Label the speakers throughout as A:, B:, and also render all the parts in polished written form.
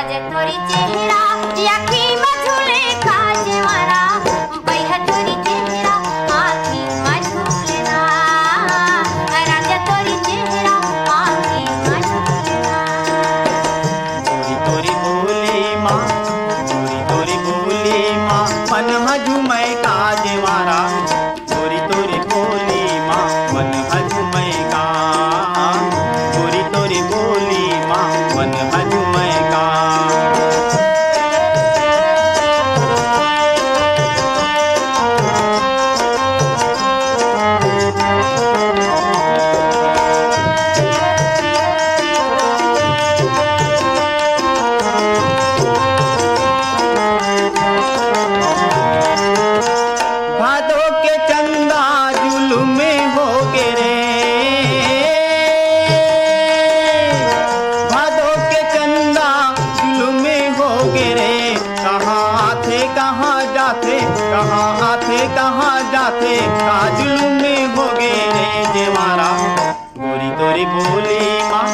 A: राजा तोरी चेहरा आखी मझुले काजवारा बैहा तोरी चेहरा आखी मझुलेना राजा तोरी चेहरा आखी मझुलेना
B: तोरी बोली माँ तोरी बोली माँ मन मझुमै काजवारा तोरी बोली माँ मन मझुमै का तोरी बोली माँ मन मझुमै का भादो के चंदा जुलूम में हो गे रे भादो के चंदा जुलूम में हो गे रे कहाँ आथे कहाँ जाते कहाँ आथे कहाँ जाते का जुलूम में हो गे रे जेवारा गोरी तोरी बोली माँ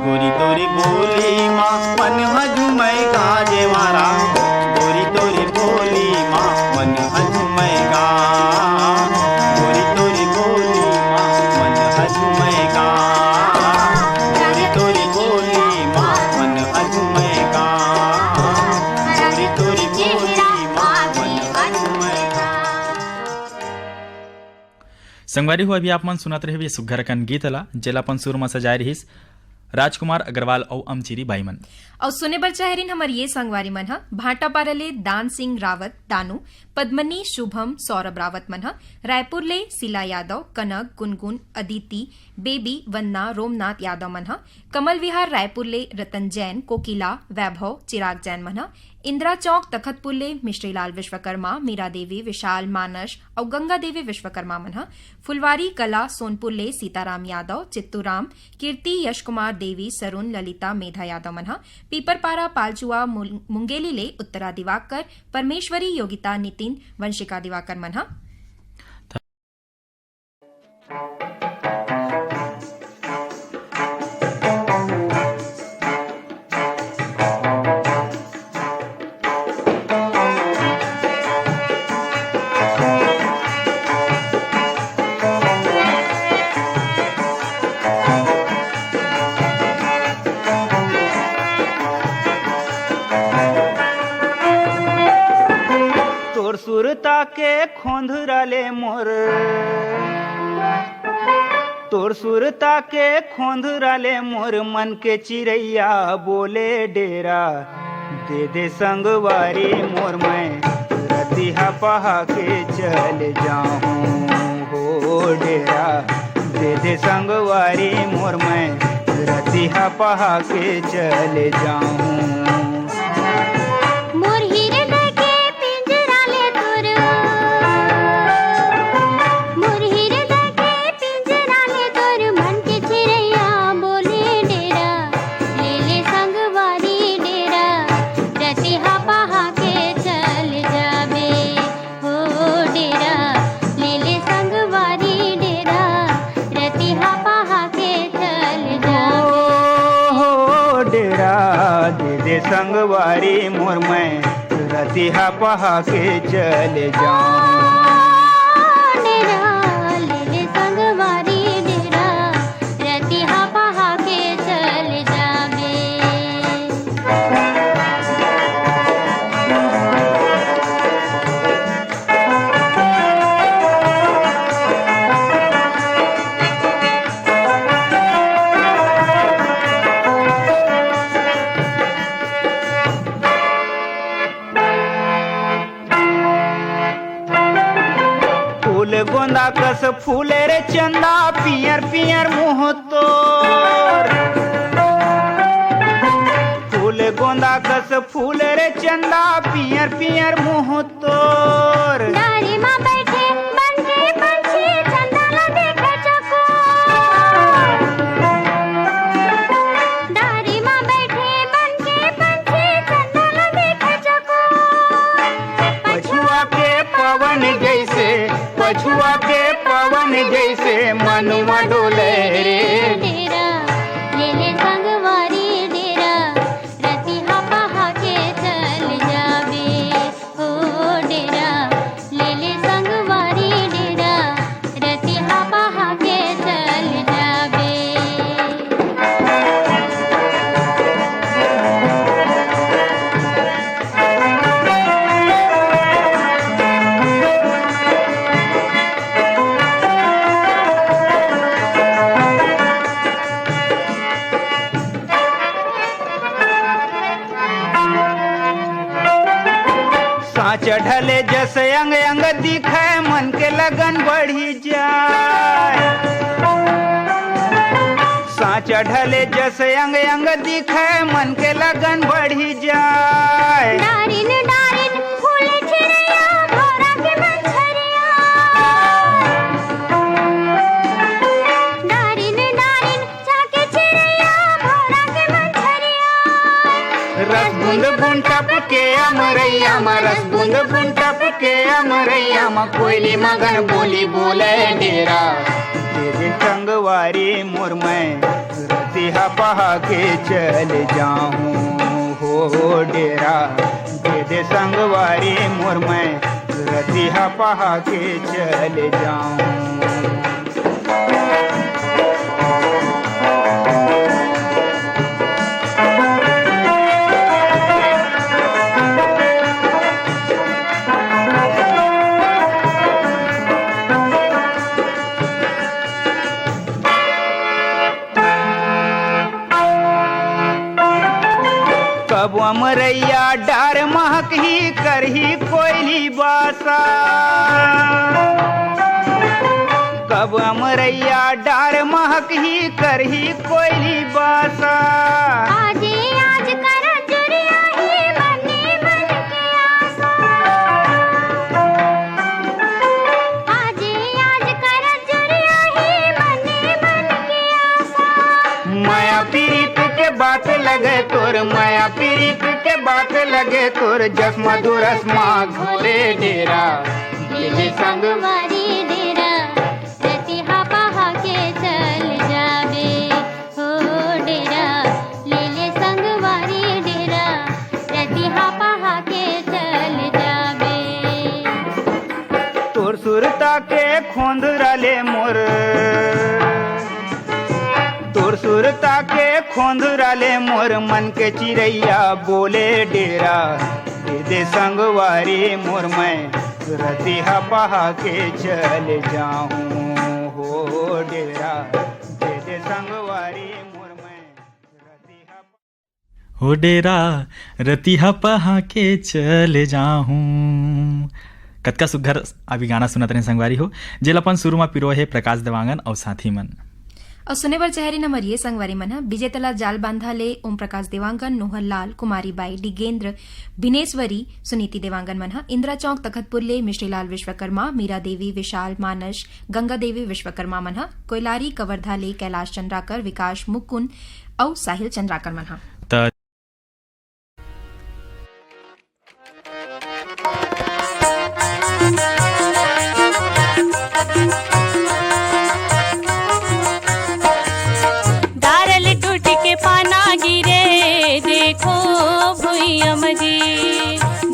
B: गोरी तोरी बोली माँ मन मझुमै का जेवारा गोरी तोरी बोली माँ मन मझुमै का गोरी तोरी बोली माँ मन मझुमै का गोरी तोरी बोली माँ मन मझुमै का गोरी तोरी बोली माँ मन मझुमै का।
C: संगवारी हो अभी आप मन सुनत रहे सुघर कन गीत ला जेला अपन सुर में सजाय रहिस राजकुमार अग्रवाल और अमचिरी बाईमन
D: और सुने बर चाहरीन हमर ये संगवारी मन ह भाटा पारले दान सिंह रावत दानू पद्मनी शुभम सौरभ रावत मन ह रायपुर ले सिला यादव कनक गुनगुन अदिति बेबी वंदना रोमनाथ यादव मन ह कमल विहार रायपुर ले रतन जैन कोकिला वैभव चिराग जैन मन ह इंदिरा चौक तखतपुर ले मिश्रीलाल विश्वकर्मा मीरा देवी विशाल मानस और गंगा देवी विश्वकर्मा मन ह फुलवारी कला सोनपुर ले सीताराम यादव चित्तूराम कीर्ति यश कुमार देवी सरुण ललिता मेधा यादव मन ह पीपरपारा पालचुआ मुंगेली ले उत्तरा दिवाकर परमेश्वरी योगिता नितिन वंशिका दिवाकर मन ह
B: तोर सुरता के खोंधराले मोर तोर सुरता के खोंधराले मोर मन के चिड़ैया बोले डेरा दे दे संगवारी मोर मैं रतिहा पहा के चल जाऊं हो डेरा दे दे संगवारी मोर मैं रतिहा पहा के चल जाऊं
A: मोर हृदय के पिंजरा ले तोर मोर हृदय के पिंजरा ले तोर मन के चिड़ैया बोले डेरा ले ले संगवारी डेरा रतिहा पहा के चल जाबे हो डेरा ले ले संगवारी डेरा रतिहा पहा के चल जाबे
B: हो डेरा दे दे संगवारी मोर मैं रतिहा पहा के चल जाऊं
A: डेरा ले ले संगवारी डेरा रतिहा पहा के चल जाबे
B: फूल गोंदा कस फूले रे चंदा पियर पियर मुँह तोर फूल गोंदा कस फूले रे चंदा पियर पियर मुँह तोर
A: डारी माँ बैठे बन के पंछी चंदा ला देखे चकोर डारी माँ बैठे बन के पंछी चंदा ला देखे चकोर
B: पछुआ के पवन जैसे पछुआ के पवन जैसे मनुआ डोले रे
A: डेरा ले ले संगवारी डेरा रतिहा
E: साँच ढले जैसे अंग अंग दिखे मन के लगन बढ़ी जाए। साँच ढले जैसे अंग अंग दिखे मन के लगन बढ़ी जाए।
A: डारिन डारिन फूल चिड़िया भौरा के मछरिया, डारिन डारिन झाके चिड़िया भौरा के मछरिया।
E: रस बूंद बूंद टपके अमरैया में, रस बूंद बूंद टपके अमरैया में, कोयली मगन बोली बोले डेरा। तेरे संगवारी मोर में रतिहा पहा के चल जाऊं हो डेरा। तेरे संगवारी मोर में रतिहा पहा के चल जाऊं। कब अमरैया डार महक ही करही कोयली बासा। कब अमरैया डार महक ही करही कोयली बासा।
A: आजे आज कर जुरिया ही मने मन के आशा, आजे आज कर जुरिया ही मने मन के आशा।
E: माया पीड़ित के बात लगे तोर, माया पीड़ित के बात लगे तोर, जस मधुरस माँ घोरे डेरा।
A: लेले संगवारी डेरा, रतिहा पहा के चल जाबे हो डेरा। लेले संगवारी डेरा, रतिहा पहा के चल जाबे।
E: तोर सुरता के खोंदराले मोर, तोर सुरता के खोंदराले मोर, मन के चिड़ैया बोले डेरा। दे दे संगवारी मोर में रतिहा पहा के चल जाऊं हो डेरा। दे दे संगवारी मोर में रतिहा।
C: हो डेरा रतिहा पहा के चले जाहूं। कतका सुघर अभी गाना सुनत रहे संगवारी हो, जेल अपन शुरू में पिरो है प्रकाश देवांगन और साथी मन।
D: और सुने बर चहरी नंबर ये संगवारी मन विजेतला जाल बांधा ले ओम प्रकाश देवांगन, नोहर लाल, कुमारी बाई, डिगेंद्र, भिनेश्वरी, सुनीति देवांगन मन, इंदिरा चौक तखतपुर ले मिश्रीलाल विश्वकर्मा, मीरा देवी, विशाल, मानस, गंगा देवी विश्वकर्मा मन, कोयलारी कवर्धा ले कैलाश चंद्राकर, विकास मुकुंद और साहिल चंद्राकर मन।
C: त
F: डारल टूट के पाना गिरे देखो भुइया मजी।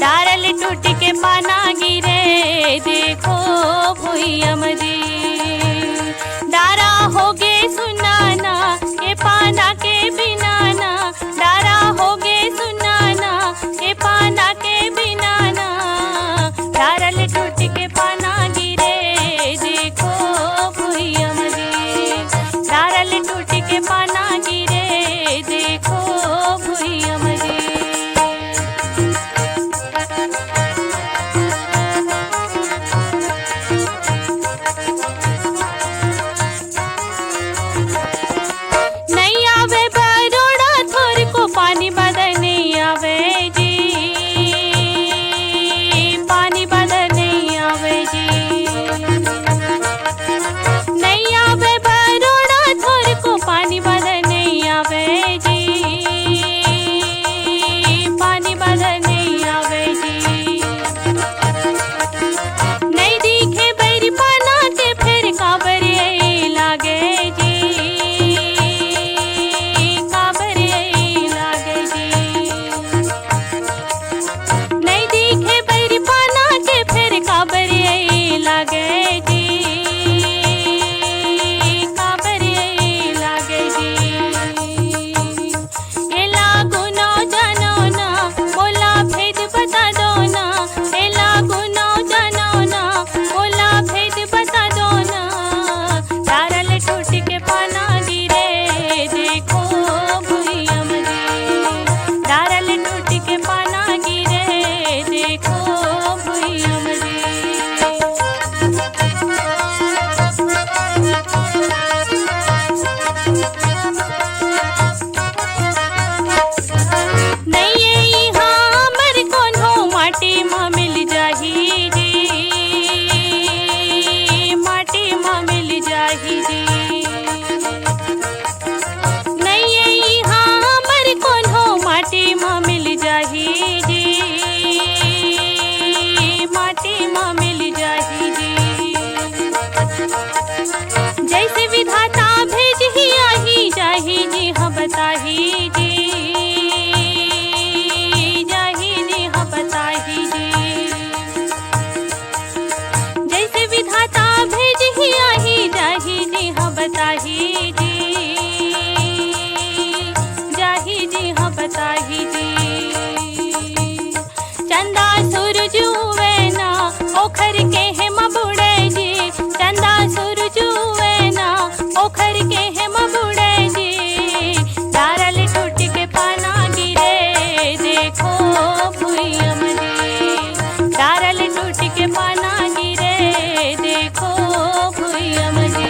F: डारल टूट के पाना गिरे देखो भुइया मजी। डारा होगे सुनाना ये पाना के बिनाना, डारा होगे सुनाना ये पाना के बिनाना। डारल टूट के पाना गिरे देखो भुइया मजी। डारल टूट के पाना गिरे देखो भुइया मजी। नहीं आवे बरोड़ा थोर को पानी बदल नहीं आवे जी। पानी बदल नहीं आवे जी। नहीं आवे बरोड़ा थोर को पानी बदल ओखर के हे मबुड़े जी चंदा सुरजुए ना ओखर के हे मबुड़े जी डारल टूट के पाना गिरे देखो भुइयम जी डारल टूट के पाना गिरे देखो भुइयम जी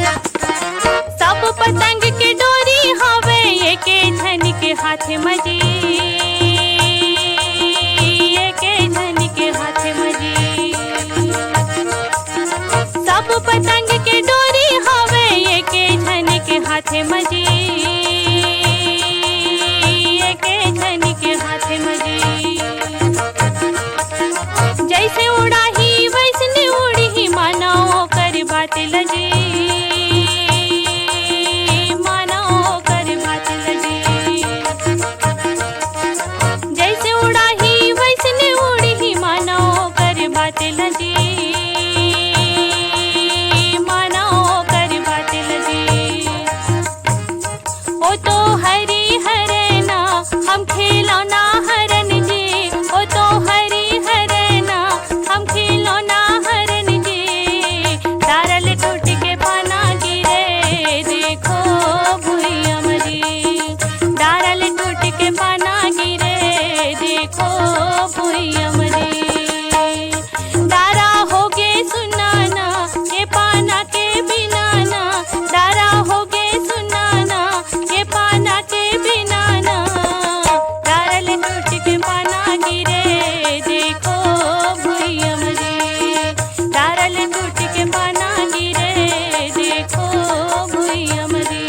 F: सब पतंग के डोरी हवे एके झन के हाथ मजी एके झन के हाथ मजी सब पतंग के डोरी हवे एके झन के हाथ मजी एके झन के हाथ मजी जैसे उड़ाही वैसने उड़ी मानो कर बात लजी मानो कर बात लजी जैसे उड़ाही वैसने उड़ी मानो कर बात लजी मानो कर बात लजी ओ तो हरी हरना हम खिलौना हरन जी ओ तो हरी हरना हम खिलौना हरन जी डारल टूट के पाना गिरे देखो भुइयम जी डारल टूट के पाना गिरे देखो भुइयम जी डारा होगे सुनाना ये पाना के बिना ना डारा होगे सुनाना ये पाना के बिना ना डारल टूट के पाना गिरे देखो भुइयम जी डारल टूट के पाना गिरे देखो भुइयम जी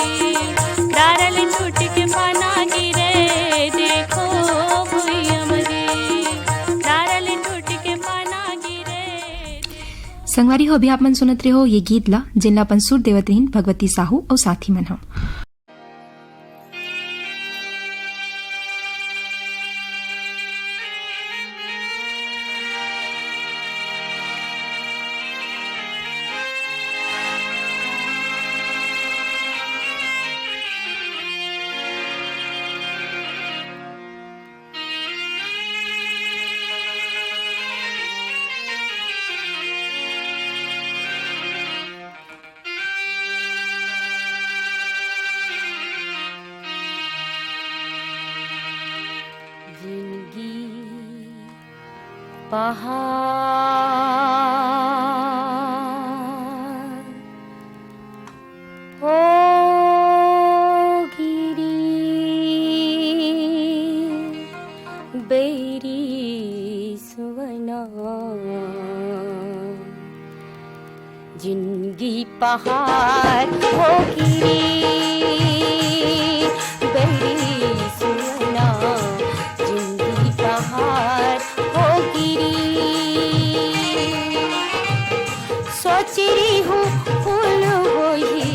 F: डारल टूट के पाना गिरे देखो भुइयम जी डारल टूट के पाना गिरे
D: संगवारी हो अभी आप मन सुनत रहे हो ये गीत ला जिनला अपन सुर देवत रहीन भगवती साहू और साथी मन हो
F: जिंदगी पहाड़ ओ गिरी बेरी सुवना जिंदगी पहाड़ ओ गिरी बेरी सुवना जिंदगी पहाड़ हो गिरी सोच रही हूँ फूल होई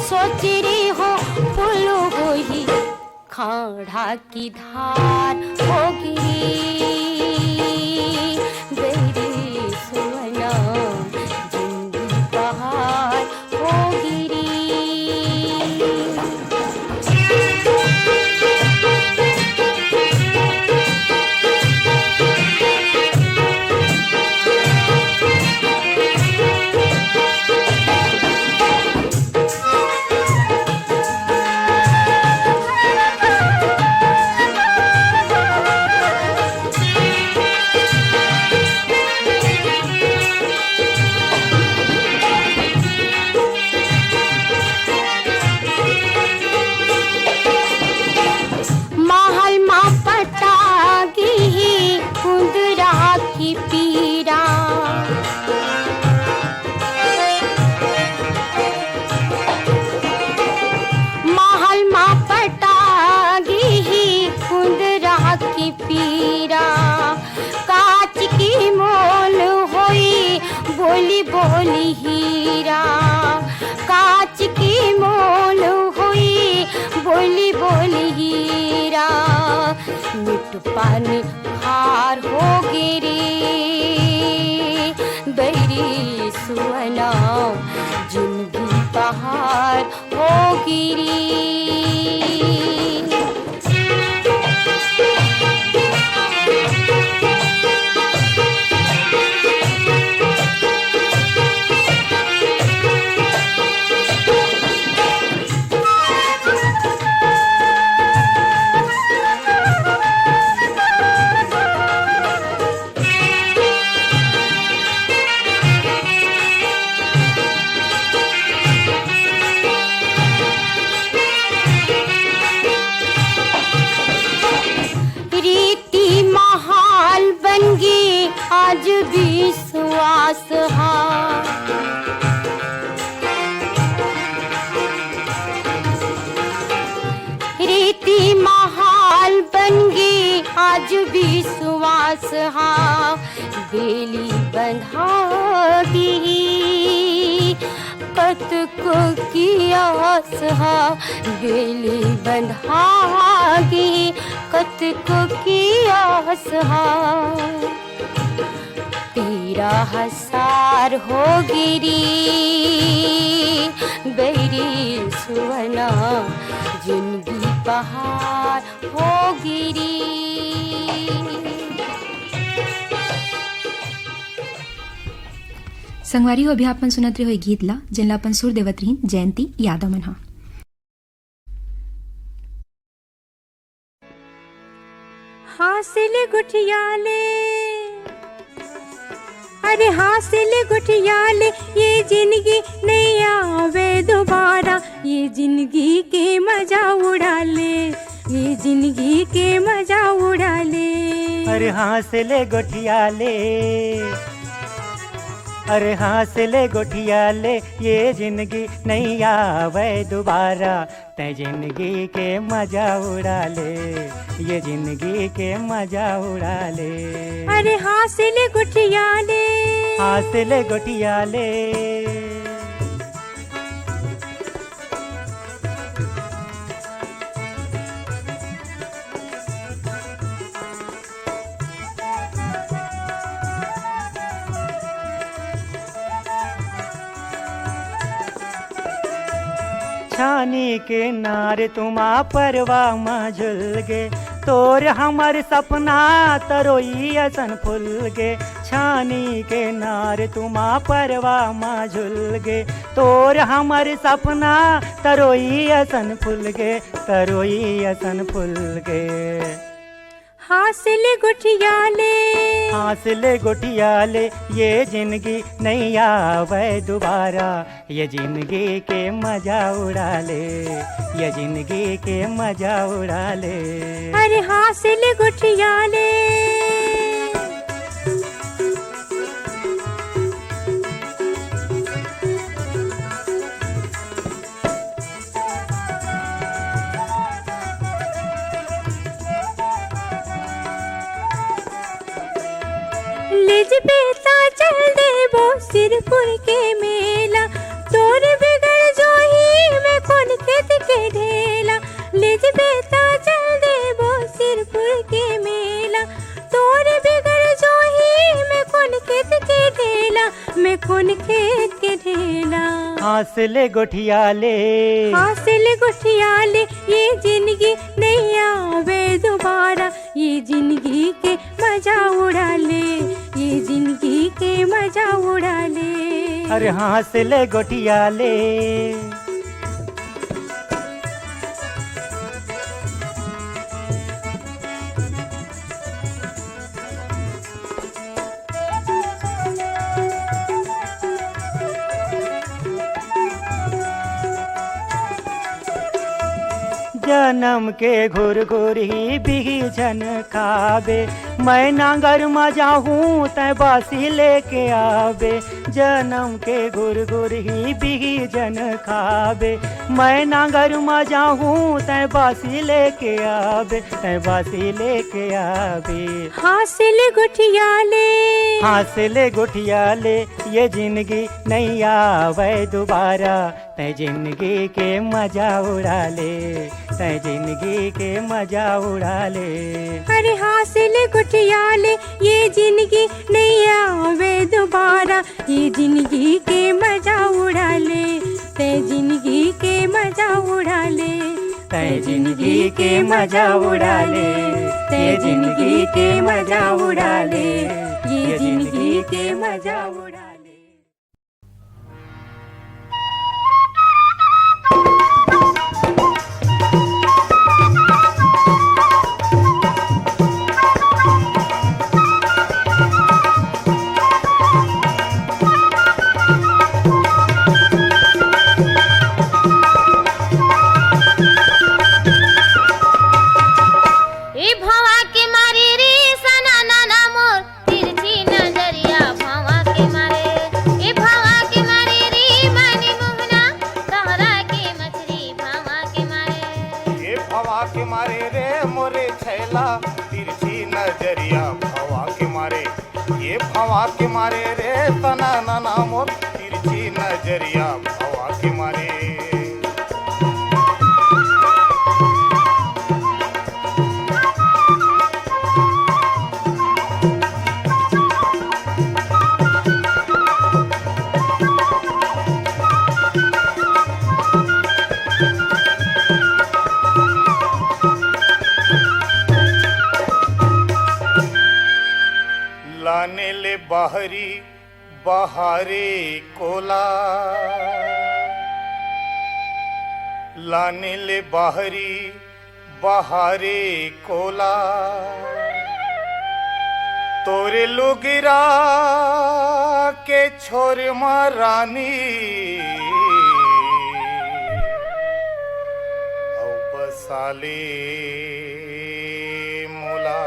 F: सोच रही हूँ फूल होई खाड़ा की धार हो गिरी बेरी सुवना जिंदगी पहाड़ हो गिरी बोली हीरा कांच की मोल हुई बोली बोली हीरा मिट पानी खार हो गिरी बैरी
A: सुवना जिंदगी पहाड़ हो गिरी। आज विश्वास रीति महाल बन गई आज विश्वास बेली बंधागी कत को कियास बेली बंधागी कत को कियास तेरा हसार हो गिरी बैरी सुवना जिंदगी पहाड़ हो गिरी।
D: संगवारी हो अभी आपण सुनत रहे गीत ला जिनला आपण सूर देवत रहीन जयंती यादव मन हा।
F: हासिल गुठियाले अरे हासिल गुठियाले ये जिंदगी नहीं आवे दोबारा ये जिंदगी के मजा उड़ा ले ये जिंदगी के मजा उड़ा ले।
E: अरे हासिल गुठियाले अरे हासिल गुठियाले ये जिंदगी नहीं आवे दोबारा तै जिंदगी के मजा उड़ा ले ये जिंदगी के मजा उड़ा ले।
F: अरे हासिल गुठियाले
E: हासिल गुठियाले छानी के नार तुमा परवा झुल गे तोर हमर सपना तरोई असन फुल गे छानी के नार तुमा परवा झुल गे तोर हमर सपना तरोई असन फुल गे तरोई असन फुल गे।
F: हासिल गुठियाले
E: हासिल गुठियाले ये जिंदगी नहीं आवे दोबारा ये जिंदगी के मजा उड़ा ले ये जिंदगी के मजा उड़ा ले।
F: अरे हासिल गुठियाले लेज बेता चल देबो सिरपुर के मेला तोर बिगड़ जो ही मैं कौन खेत के ढेला। लेज बेता चल देबो सिरपुर के मेला तोर बिगड़ जो ही मैं कौन खेत के ढेला मैं कौन खेत के ढेला।
E: हासिल गुठियाले
F: हासिल गुठियाले ये जिंदगी नहीं आवे दोबारा ये जिंदगी के मजा उड़ा ले ये जिंदगी के मजा उड़ा ले।
E: अरे हासिल गुठियाले जन्म के घुर घुर ही बिही जन खाबे मैं नांगर मजा हूँ तय बासी लेके आवे जन्म के घुर घुर ही बिही जन खाबे मैं नांगर मजा हूँ तय बासी लेके आवे तय बासी लेके आवे।
F: हासिल गुठियाले
E: हासिल गुठियाले ये जिंदगी नहीं आवे दोबारा
G: तै जिंदगी के मजा उड़ा ले, तै जिंदगी के मजा उड़ा ले।
H: अरे हासिल गुटिया ले, ये जिंदगी नहीं आवे दोबारा, ये जिंदगी के मजा उड़ा ले, तै जिंदगी के मजा उड़ा ले,
G: तै जिंदगी के मजा उड़ा ले, तै जिंदगी के मजा उड़ा ले, ये जिंदगी के मजा उड़ा ले।
E: भवा के मारे रे तना नाना मोर तिरछी नजरिया भवा के मारे। लाने ले बाहरी बहारे कोला, लाने ले बाहरी बहारे कोला, तोरे लुगिरा के छोर मारानी औ बसाले मोला।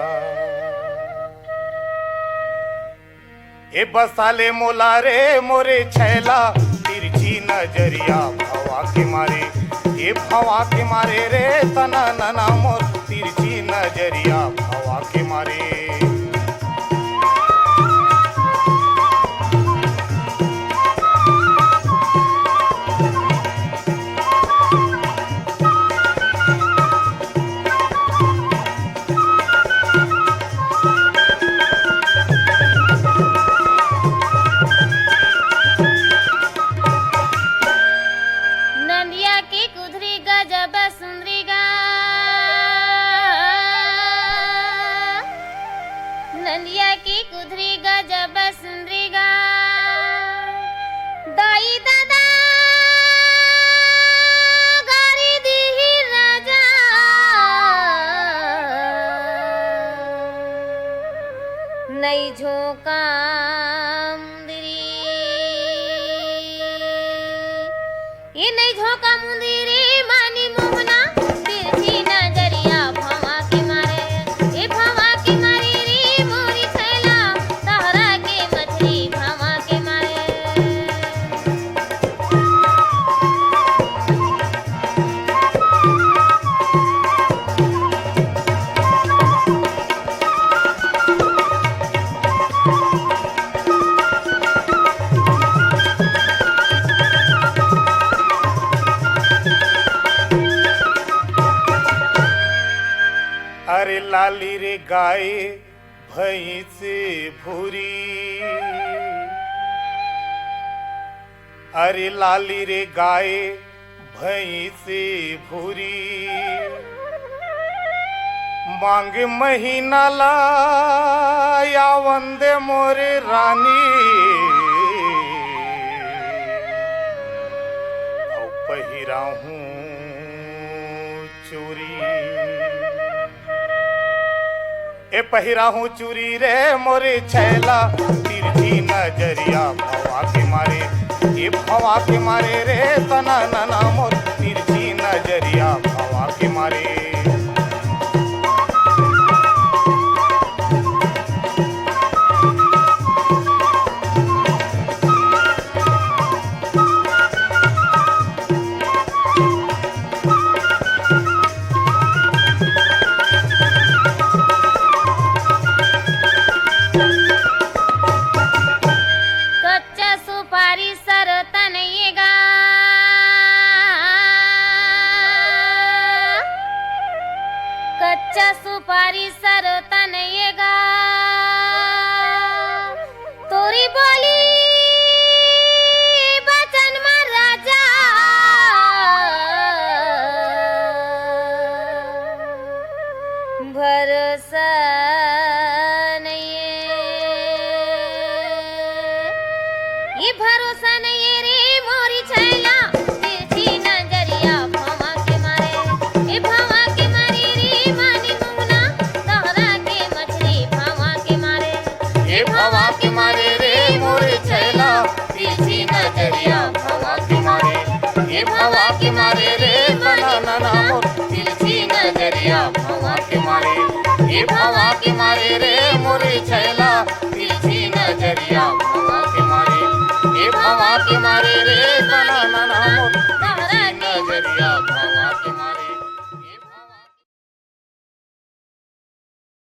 E: ए बसाले मोला रे मोरे छैला तिरछी नजरिया भवा के मारे। ए भवा के मारे रे तना नना मोर तिरछी नजरिया भवा के मारे।
A: नई झोंका मुंदरी, ये नई झोंका मुंदरी मानी मोहना तिरछी नजरिया भवा के मारे। ये भवा के मारे रे मोरी छैला तहरा के मछली भवा के मारे। अरे लाली रे गाय भैंस भूरी, अरे लाली रे गाय भैंस भूरी, मांग महीना ला या वंदे मोरे रानी औ पहिरा हूँ चूरी। ए पहिरा हूँ चूरी रे मोरे छैला तिरछी नजरिया भवा के मारे। ए भवा के मारे रे तना नना मोर तिरछी नजरिया भवा के मारे। कच्चा सुपारी सर तनयेगा, कच्चा सुपारी सरो तनयेगा तोरी बोली बचन में राजा भरोसा नहीं ये भरोसा नहीं है रे मोरी छैला तिरछी नजरिया भवा के मारे ए भवा के मारे रे मानी मुंगना तोहरा के मछली भवा के मारे
E: ए भवा के मारे रे मोरे छैला तिरछी नजरिया भवा के मारे ए भवा के मारे रे बनाना ना मोर तिरछी नजरिया भवा के मारे ए भवा के मारे रे मोरे छैला तिरछी नजरिया भवा के मारे ए भवा के मारे